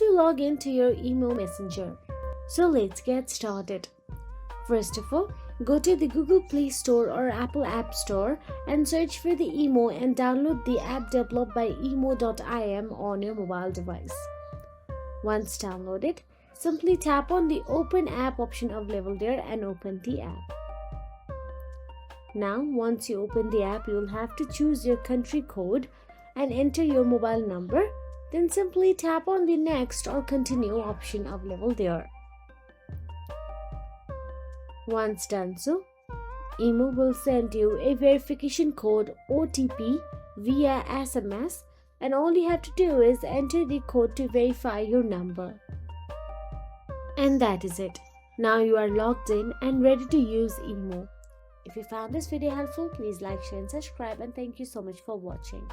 to log into your IMO Messenger. So let's get started. First of all, go to the Google Play Store or Apple App Store and search for the IMO and download the app developed by IMO.im on your mobile device. Once downloaded, simply tap on the Open App option available there and open the app. Now, once you open the app, you will have to choose your country code and enter your mobile number. Then simply tap on the Next or Continue option available there. Once done so, IMO will send you a verification code OTP via SMS, and all you have to do is enter the code to verify your number. And that is it. Now you are logged in and ready to use IMO. If you found this video helpful, please like, share and subscribe, and thank you so much for watching.